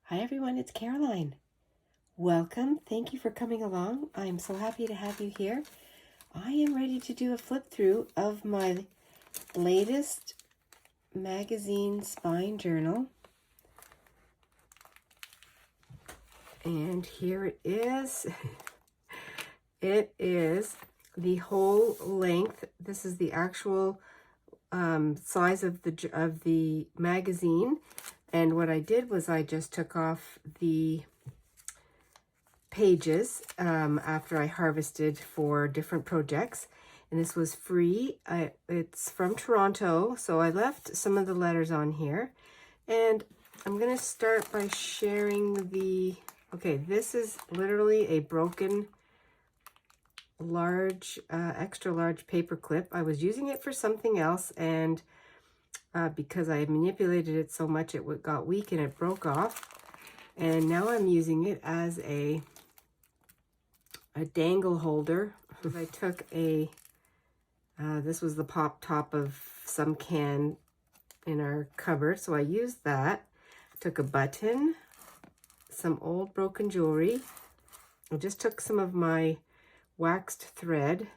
Hi everyone, it's Caroline. Welcome. Thank you for coming along. I'm so happy to have you here. I am ready to do a flip through of my latest magazine spine journal. And here it is. It is the whole length. This is the actual size of the magazine. And what I did was I just took off the pages after I harvested for different projects, and this was free. It's from Toronto, so I left some of the letters on here, and I'm gonna start by sharing okay, this is literally a broken large extra large paper clip. I was using it for something else, and because I manipulated it so much it got weak and it broke off, and now I'm using it as a dangle holder. I took this was the pop top of some can in our cupboard, so I used that. Took a button, some old broken jewelry. I just took some of my waxed thread,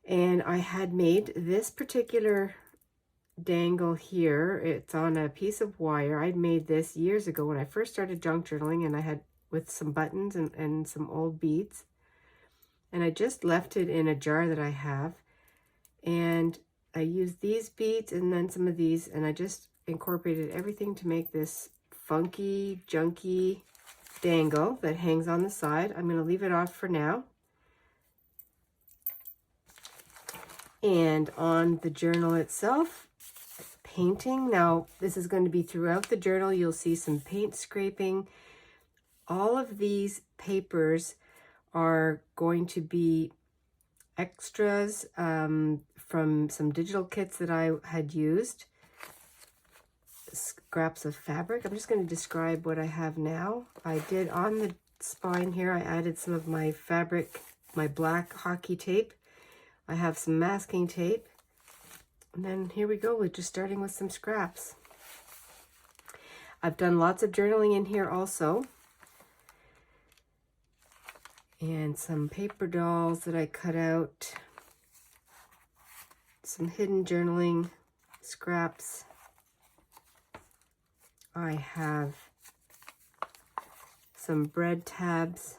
and I had made this particular dangle here. It's on a piece of wire. I'd made this years ago when I first started junk journaling, and I had with some buttons and some old beads. And I just left it in a jar that I have. And I used these beads and then some of these, and I just incorporated everything to make this funky, junky dangle that hangs on the side. I'm going to leave it off for now. And on the journal itself, painting. Now, this is going to be throughout the journal. You'll see some paint scraping. All of these papers are going to be extras from some digital kits that I had used. Scraps of fabric. I'm just going to describe what I have now. I did on the spine here, I added some of my fabric, my black hockey tape. I have some masking tape. And then here we go, we're just starting with some scraps. I've done lots of journaling in here also. And some paper dolls that I cut out. Some hidden journaling scraps. I have some bread tabs.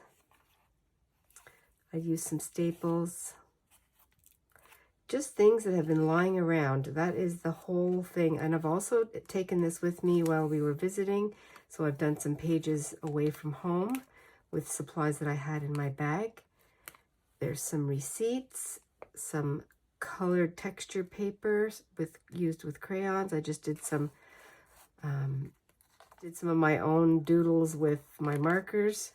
I used some staples. Just things that have been lying around. That is the whole thing. And I've also taken this with me while we were visiting. So I've done some pages away from home with supplies that I had in my bag. There's some receipts, some colored texture papers used with crayons. I just did some of my own doodles with my markers.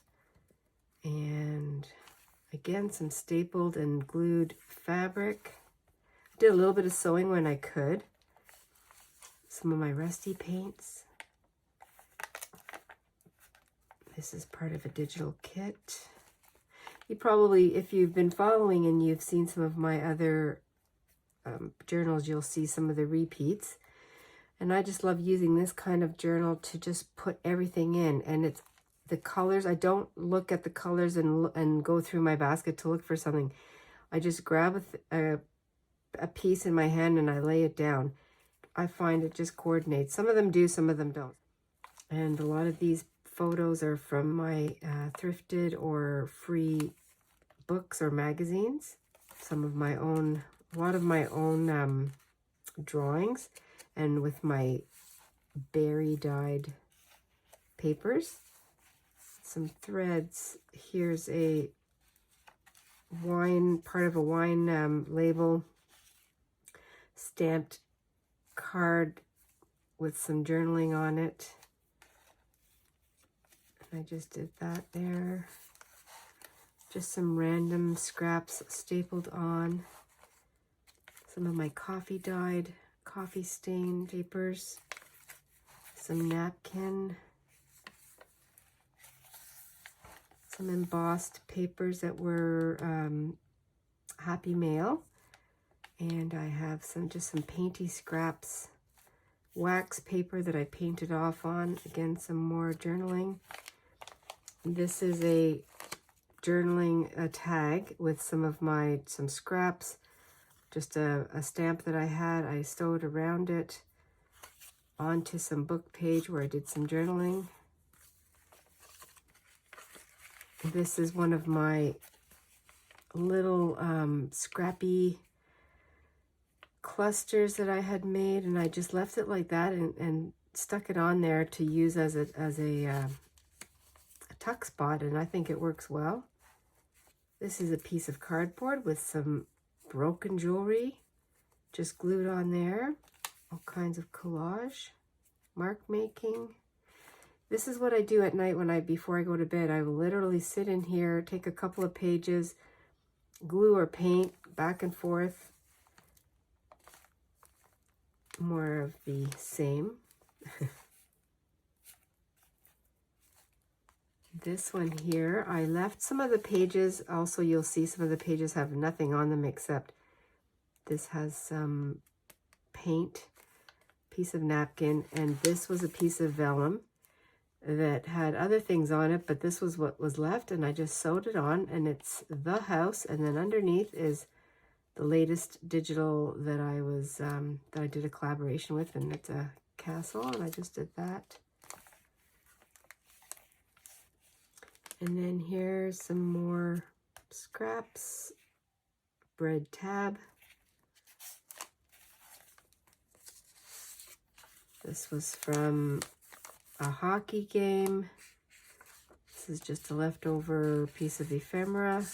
And again, some stapled and glued fabric. Did a little bit of sewing when I could. Some of my rusty paints. This is part of a digital kit. You probably, if you've been following and you've seen some of my other journals, you'll see some of the repeats. And I just love using this kind of journal to just put everything in. And it's the colors. I don't look at the colors and go through my basket to look for something. I just grab a piece in my hand and I lay it down. I find it just coordinates. Some of them do, some of them don't. And a lot of these photos are from my thrifted or free books or magazines. Some of my own, a lot of my own drawings, and with my berry dyed papers. Some threads. Here's a wine, part of a wine label, stamped card with some journaling on it. I just did that there. Just some random scraps stapled on. Some of my coffee stain papers. Some napkin. Some embossed papers that were Happy Mail. And I have just some painty scraps wax paper that I painted off on. Again, some more journaling. This is a journaling tag with some scraps, just a stamp that I had. I sewed around it onto some book page where I did some journaling. This is one of my little scrappy clusters that I had made, and I just left it like that and stuck it on there to use as a tuck spot, and I think it works well. This is a piece of cardboard with some broken jewelry just glued on there. All kinds of collage, mark making. This is what I do at night before I go to bed. I will literally sit in here, take a couple of pages, glue or paint back and forth. More of the same. This one here, I left some of the pages. Also, you'll see some of the pages have nothing on them except this has some paint, piece of napkin, and this was a piece of vellum that had other things on it, but this was what was left, and I just sewed it on, and it's the house, and then underneath is the latest digital that I was that I did a collaboration with, and it's a castle, and I just did that. And then here's some more scraps, bread tab. This was from a hockey game. This is just a leftover piece of ephemera.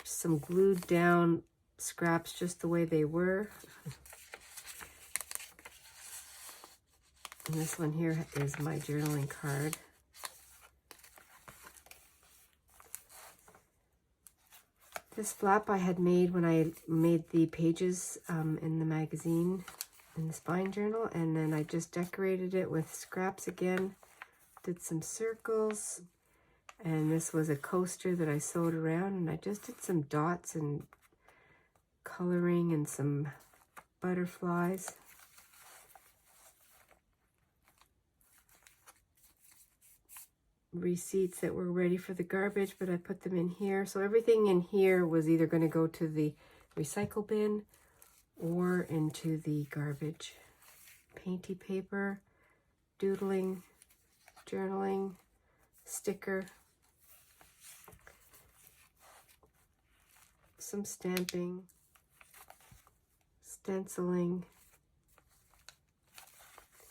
Some glued down scraps just the way they were. And this one here is my journaling card. This flap I had made when I made the pages in the magazine, in the spine journal, and then I just decorated it with scraps again, did some circles, and this was a coaster that I sewed around, and I just did some dots and coloring and some butterflies. Receipts that were ready for the garbage, but I put them in here. So everything in here was either going to go to the recycle bin or into the garbage. Painty paper, doodling, journaling, sticker, some stamping, stenciling,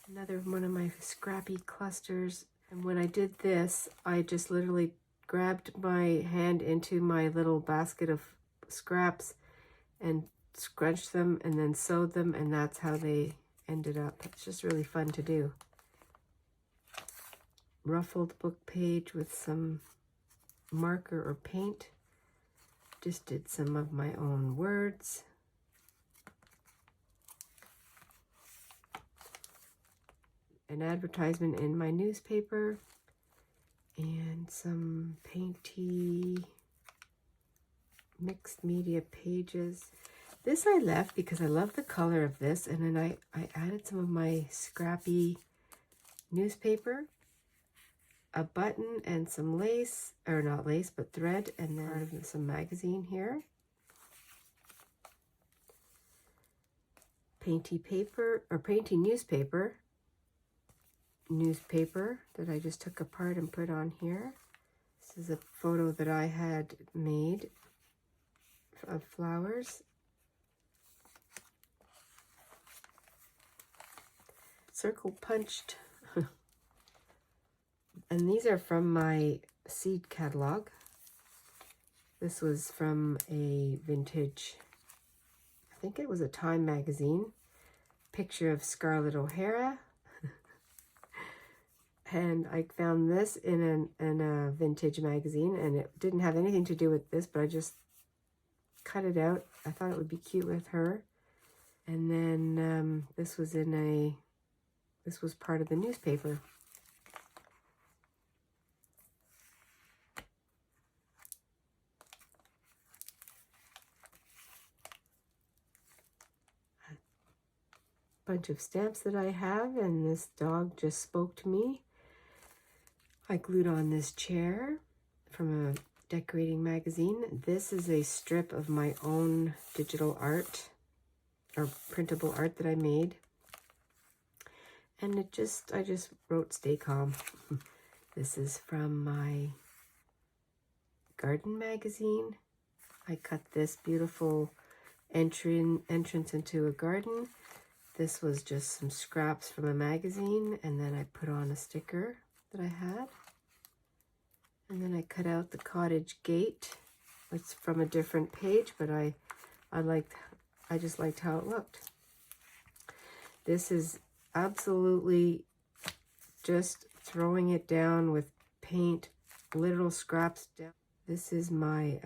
another one of my scrappy clusters. And when I did this, I just literally grabbed my hand into my little basket of scraps and scrunched them and then sewed them, and that's how they ended up. It's just really fun to do. Ruffled book page with some marker or paint. Just did some of my own words. An advertisement in my newspaper, and some painty mixed media pages. This I left because I love the color of this, and then I added some of my scrappy newspaper, a button and some lace, or not lace, but thread, and then part of some magazine here. Painty paper, or painty newspaper that I just took apart and put on here. This is a photo that I had made of flowers. Circle punched. And these are from my seed catalog. This was from a vintage, I think it was a Time magazine. Picture of Scarlett O'Hara. And I found this in a vintage magazine, and it didn't have anything to do with this, but I just cut it out. I thought it would be cute with her. And then this was part of the newspaper. bunch of stamps that I have, and this dog just spoke to me. I glued on this chair from a decorating magazine. This is a strip of my own digital art or printable art that I made. And I just wrote "Stay calm." This is from my garden magazine. I cut this beautiful entrance into a garden. This was just some scraps from a magazine, and then I put on a sticker that I had. And then I cut out the cottage gate. It's from a different page, but I just liked how it looked. This is absolutely just throwing it down with paint, literal scraps down. This is my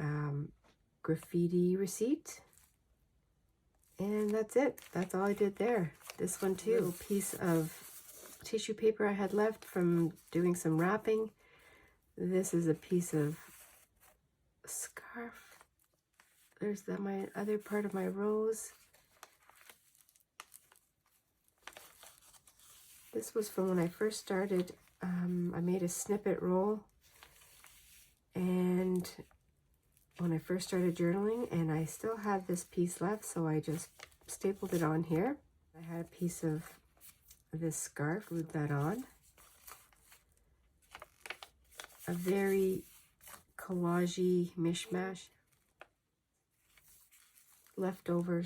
graffiti receipt. And that's it. That's all I did there. This one too. A little piece of tissue paper I had left from doing some wrapping. This is a piece of scarf. There's my other part of my rose. This was from when I first started. I made a snippet roll, and when I first started journaling, and I still had this piece left, so I just stapled it on here. I had a piece of this scarf, glued that on. A very collagey mishmash. Leftover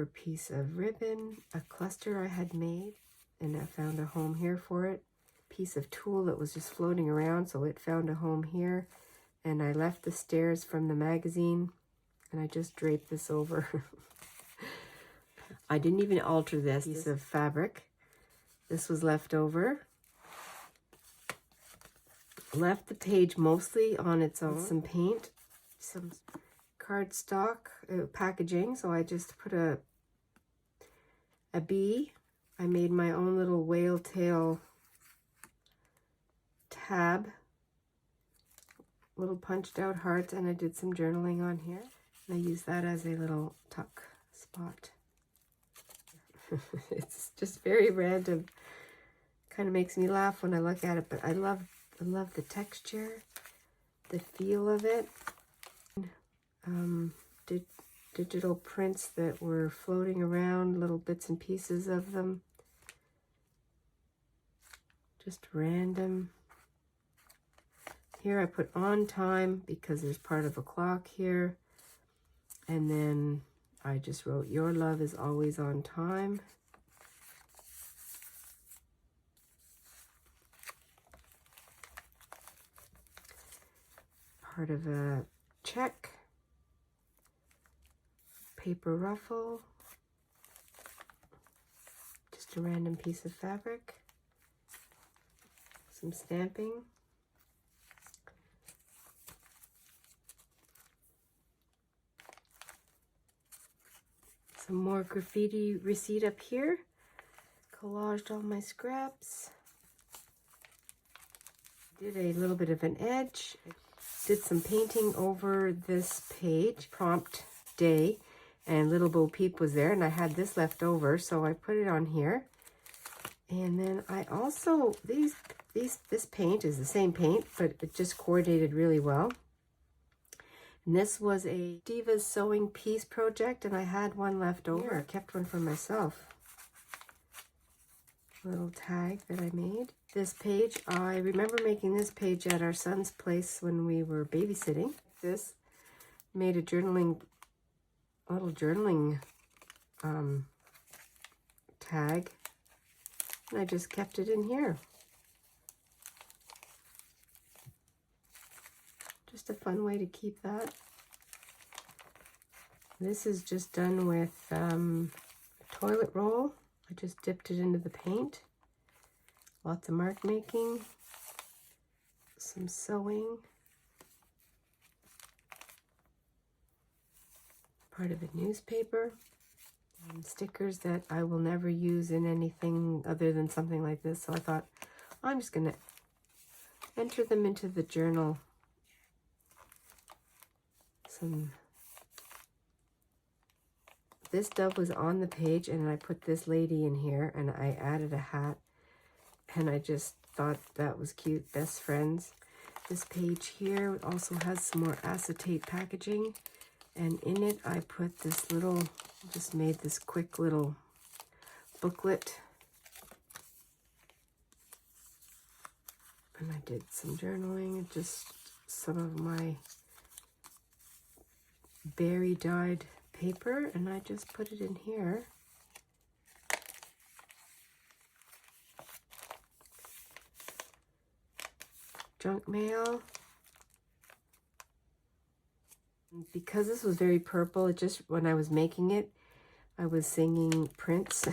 piece of ribbon, a cluster I had made, and I found a home here for it. Piece of tulle that was just floating around, so it found a home here. And I left the stairs from the magazine, and I just draped this over. I didn't even alter this piece of fabric. This was left over. Left the page mostly on its own. Some paint, some cardstock packaging, so I just put a bee. I made my own little whale tail tab, little punched out hearts, and I did some journaling on here. And I used that as a little tuck spot. It's just very random. Kind of makes me laugh when I look at it, but I love the texture, the feel of it. Digital prints that were floating around, little bits and pieces of them. Just random. Here I put on time because there's part of a clock here. And then I just wrote, "Your love is always on time." Part of a check. Paper ruffle. Just a random piece of fabric. Some stamping. Some more graffiti receipt up here. Collaged all my scraps. Did a little bit of an edge. Did some painting over this page. Prompt day. And Little Bo Peep was there, and I had this left over, so I put it on here. And then I also, this paint is the same paint, but it just coordinated really well. And this was a Diva's Sewing Piece project, and I had one left over. I kept one for myself. Little tag that I made. This page, I remember making this page at our son's place when we were babysitting. This made a little journaling tag, and I just kept it in here. Just a fun way to keep that. This is just done with toilet roll. I just dipped it into the paint. Lots of mark making, some sewing. Part of a newspaper, and stickers that I will never use in anything other than something like this. So I thought, I'm just going to enter them into the journal. Some This dove was on the page, and I put this lady in here, and I added a hat, and I just thought that was cute. Best friends. This page here also has some more acetate packaging, and in it I put this little, just made this quick little booklet, and I did some journaling, just some of my berry dyed paper, and I just put it in here. Junk mail. Because this was very purple, it just, when I was making it, I was singing Prince,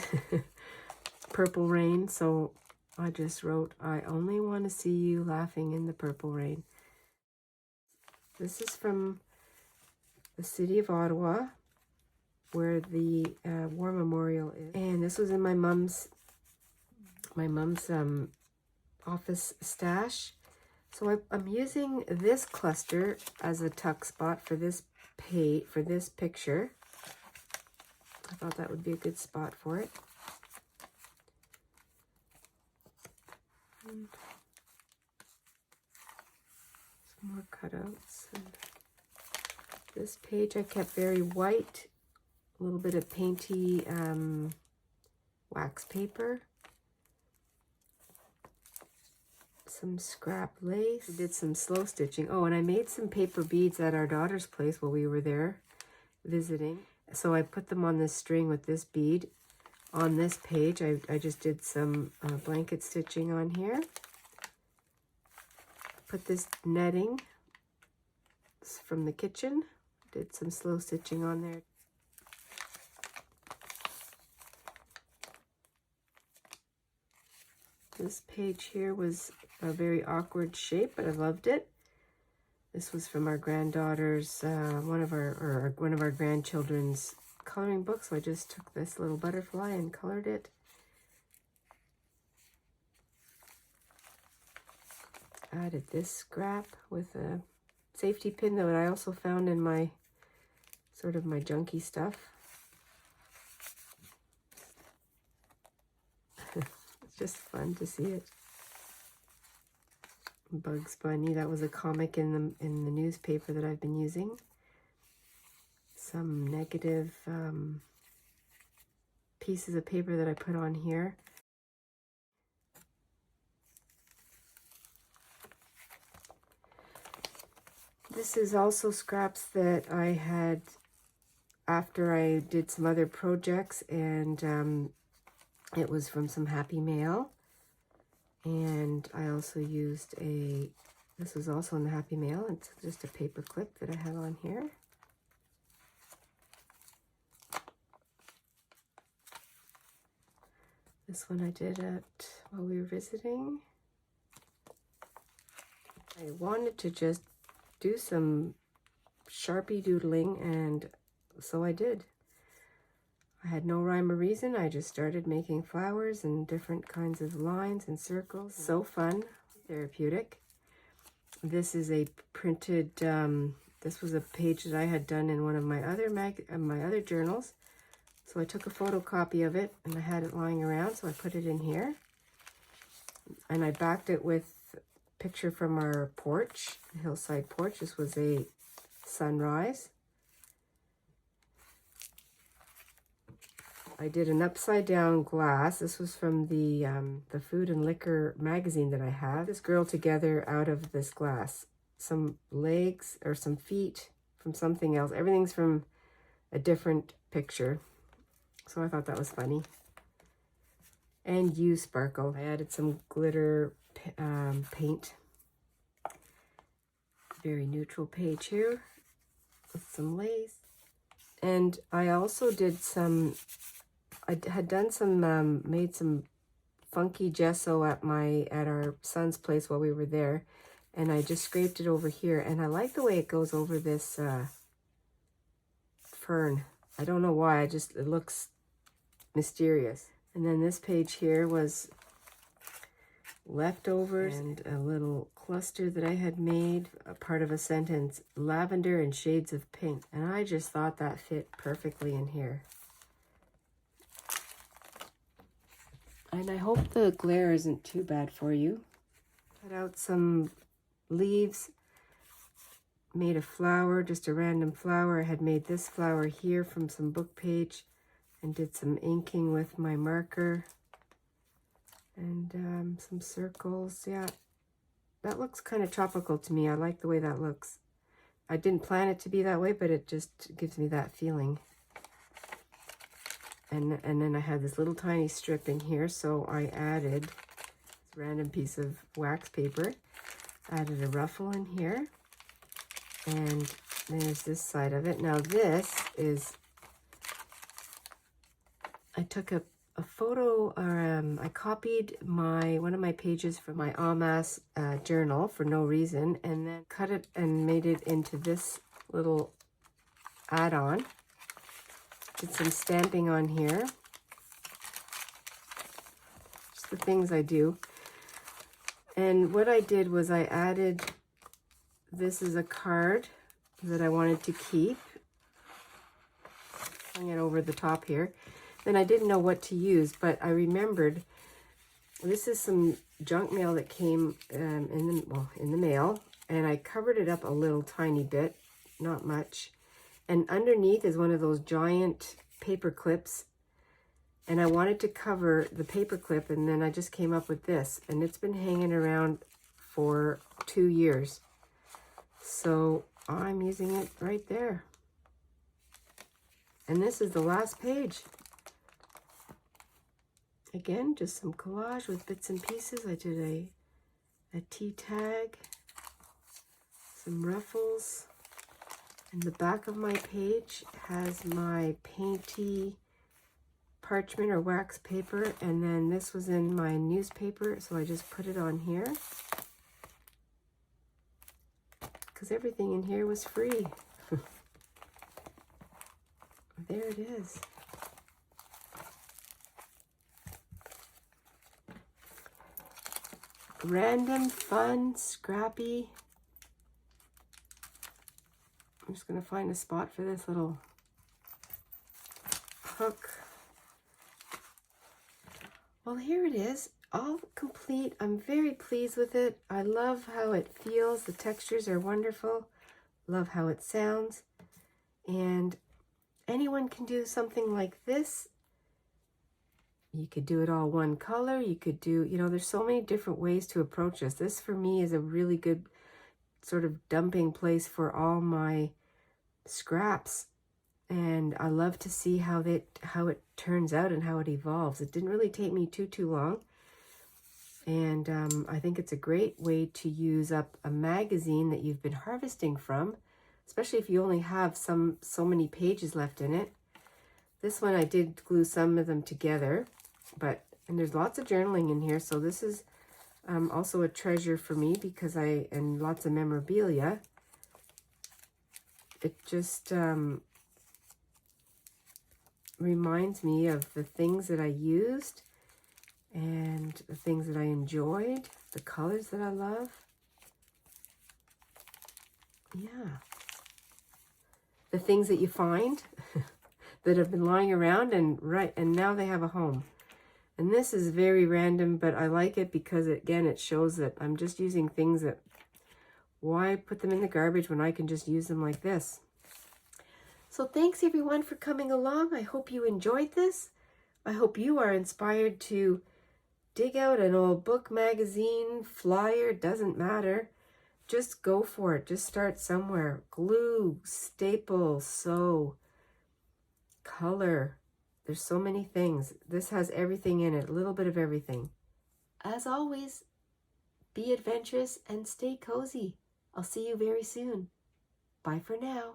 Purple Rain, so I just wrote, I only want to see you laughing in the purple rain. This is from the city of Ottawa, where the War Memorial is. And this was in my mom's office stash. So I'm using this cluster as a tuck spot for this picture. I thought that would be a good spot for it. And some more cutouts. And this page I kept very white, a little bit of painty wax paper. Some scrap lace. I did some slow stitching. Oh, and I made some paper beads at our daughter's place while we were there visiting. So I put them on this string with this bead on this page. I just did some blanket stitching on here. Put this netting from the kitchen. Did some slow stitching on there. This page here was a very awkward shape, but I loved it. This was from our granddaughter's, one of our grandchildren's coloring books. So I just took this little butterfly and colored it. Added this scrap with a safety pin that I also found in my sort of my junky stuff. It's just fun to see it. Bugs Bunny, that was a comic in the newspaper that I've been using. Some negative pieces of paper that I put on here. This is also scraps that I had after I did some other projects, and it was from some Happy Mail. And I also used this was also in the Happy Mail. It's just a paper clip that I have on here. This one I did while we were visiting. I wanted to just do some Sharpie doodling, and so I did. I had no rhyme or reason. I just started making flowers and different kinds of lines and circles. So fun, therapeutic. This is a printed, this was a page that I had done in one of my other journals. So I took a photocopy of it, and I had it lying around, so I put it in here. And I backed it with a picture from our porch, the Hillside porch. This was a sunrise. I did an upside down glass. This was from the Food and Liquor magazine that I have. This girl together out of this glass. Some legs or some feet from something else. Everything's from a different picture. So I thought that was funny. And you sparkle. I added some glitter paint. Very neutral page here with some lace. And I also did some, I had done some, made some funky gesso at our son's place while we were there. And I just scraped it over here. And I like the way it goes over this fern. I don't know why, it looks mysterious. And then this page here was leftovers and a little cluster that I had made, a part of a sentence, lavender and shades of pink. And I just thought that fit perfectly in here. And I hope the glare isn't too bad for you. Cut out some leaves, made a flower, just a random flower. I had made this flower here from some book page and did some inking with my marker. And some circles. Yeah, that looks kind of tropical to me. I like the way that looks. I didn't plan it to be that way, but it just gives me that feeling. And then I had this little tiny strip in here, so I added this random piece of wax paper, added a ruffle in here, and there's this side of it. Now this is, I took a photo, or I copied one of my pages from my en masse journal for no reason, and then cut it and made it into this little add-on. Did some stamping on here. Just the things I do. And what I did was I added, this is a card that I wanted to keep. Hang it over the top here. Then I didn't know what to use, but I remembered this is some junk mail that came in the mail, and I covered it up a little tiny bit, not much. And underneath is one of those giant paper clips, and I wanted to cover the paper clip, and then I just came up with this, and it's been hanging around for 2 years. So I'm using it right there. And this is the last page. Again, just some collage with bits and pieces. I did a T tag, some ruffles. And the back of my page has my painty parchment or wax paper, and then this was in my newspaper, so I just put it on here because everything in here was free. There it is. Random, fun, scrappy. I'm just going to find a spot for this little hook. Well, here it is, all complete. I'm very pleased with it. I love how it feels. The textures are wonderful. Love how it sounds. And anyone can do something like this. You could do it all one color. You could do, there's so many different ways to approach this. This for me is a really good sort of dumping place for all my scraps, and I love to see how it turns out and how it evolves. It didn't really take me too long, and I think it's a great way to use up a magazine that you've been harvesting from, especially if you only have so many pages left in it. This one I did glue some of them together, and there's lots of journaling in here, so this is also a treasure for me because and lots of memorabilia. It just reminds me of the things that I used and the things that I enjoyed, the colors that I love. Yeah. The things that you find that have been lying around and now they have a home. And this is very random, but I like it because, again, it shows that I'm just using things that, why put them in the garbage when I can just use them like this? So thanks, everyone, for coming along. I hope you enjoyed this. I hope you are inspired to dig out an old book, magazine, flyer, doesn't matter. Just go for it. Just start somewhere. Glue, staple, sew, color. There's so many things. This has everything in it, a little bit of everything. As always, be adventurous and stay cozy. I'll see you very soon. Bye for now.